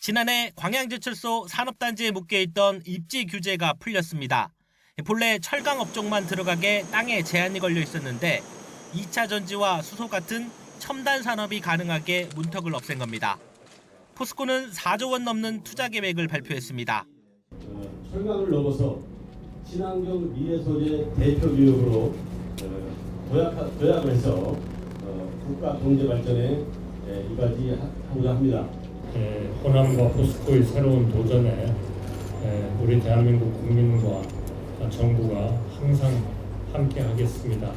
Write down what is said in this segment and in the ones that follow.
지난해 광양제철소 산업단지에 묶여있던 입지 규제가 풀렸습니다. 본래 철강 업종만 들어가게 땅에 제한이 걸려 있었는데 2차 전지와 수소 같은 첨단 산업이 가능하게 문턱을 없앤 겁니다. 포스코는 4조 원 넘는 투자 계획을 발표했습니다. 철강을 넘어서 친환경 미래 소재 대표 기업으로 도약을 해서 국가 경제 발전에 이바지하고자 합니다. 호남과 포스코의 새로운 도전에 우리 대한민국 국민과 정부가 항상 함께하겠습니다.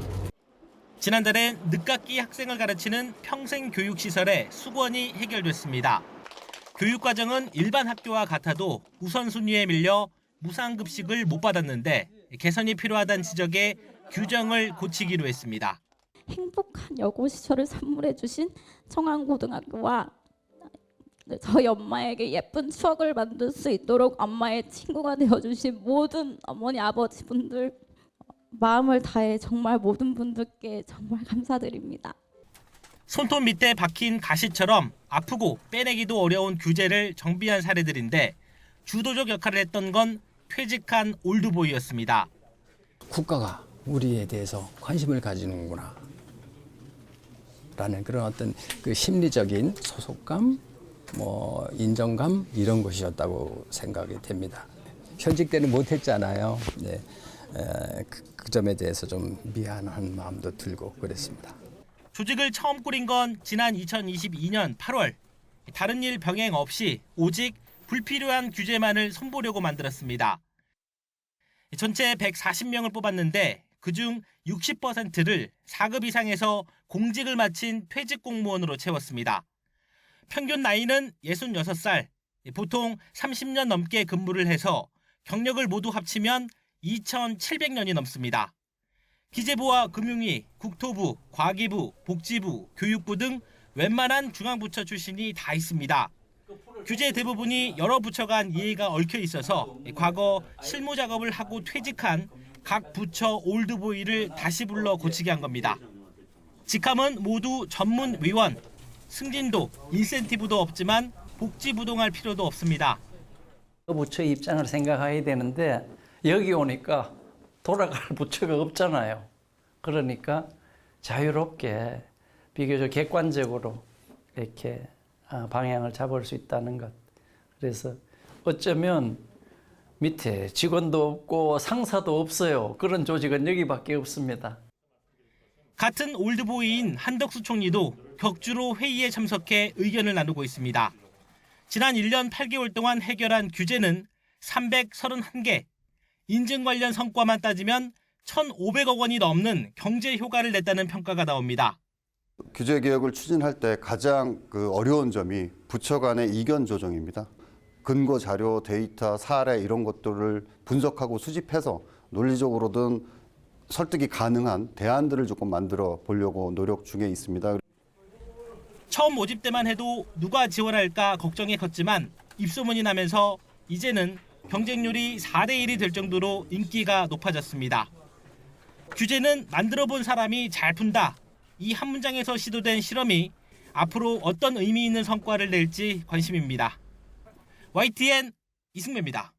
지난달엔 늦깎이 학생을 가르치는 평생교육시설의 수건이 해결됐습니다. 교육과정은 일반 학교와 같아도 우선순위에 밀려 무상급식을 못 받았는데 개선이 필요하다는 지적에 규정을 고치기로 했습니다. 행복한 여고시설을 선물해 주신 청안고등학교와 저희 엄마에게 예쁜 추억을 만들 수 있도록 엄마의 친구가 되어주신 모든 어머니 아버지분들 마음을 다해 정말 모든 분들께 정말 감사드립니다. 손톱 밑에 박힌 가시처럼 아프고 빼내기도 어려운 규제를 정비한 사례들인데 주도적 역할을 했던 건 퇴직한 올드보이였습니다. 국가가 우리에 대해서 관심을 가지는구나 라는 그런 어떤 그 심리적인 소속감, 인정감 이런 것이었다고 생각이 됩니다. 현직 때는 못했잖아요. 네. 그 점에 대해서 좀 미안한 마음도 들고 그랬습니다. 조직을 처음 꾸린 건 지난 2022년 8월. 다른 일 병행 없이 오직 불필요한 규제만을 손보려고 만들었습니다. 전체 140명을 뽑았는데 그중 60%를 4급 이상에서 공직을 마친 퇴직 공무원으로 채웠습니다. 평균 나이는 66살, 보통 30년 넘게 근무를 해서 경력을 모두 합치면 2,700년이 넘습니다. 기재부와 금융위, 국토부, 과기부, 복지부, 교육부 등 웬만한 중앙부처 출신이 다 있습니다. 규제 대부분이 여러 부처 간 이해가 얽혀 있어서 과거 실무 작업을 하고 퇴직한 각 부처 올드보이를 다시 불러 고치게 한 겁니다. 직함은 모두 전문위원, 승진도, 인센티브도 없지만 복지부동할 필요도 없습니다. 부처 입장을 생각해야 되는데 여기 오니까 돌아갈 부처가 없잖아요. 그러니까 자유롭게 비교적 객관적으로 이렇게 방향을 잡을 수 있다는 것. 그래서 어쩌면 밑에 직원도 없고 상사도 없어요. 그런 조직은 여기밖에 없습니다. 같은 올드보이인 한덕수 총리도 격주로 회의에 참석해 의견을 나누고 있습니다. 지난 1년 8개월 동안 해결한 규제는 331개, 인증 관련 성과만 따지면 1,500억 원이 넘는 경제 효과를 냈다는 평가가 나옵니다. 규제 개혁을 추진할 때 가장 어려운 점이 부처 간의 이견 조정입니다. 근거 자료, 데이터, 사례 이런 것들을 분석하고 수집해서 논리적으로든 설득이 가능한 대안들을 조금 만들어 보려고 노력 중에 있습니다. 처음 모집 때만 해도 누가 지원할까 걱정이 컸지만 입소문이 나면서 이제는 경쟁률이 4대 1이 될 정도로 인기가 높아졌습니다. 규제는 만들어 본 사람이 잘 푼다. 이 한 문장에서 시도된 실험이 앞으로 어떤 의미 있는 성과를 낼지 관심입니다. YTN 이승배입니다.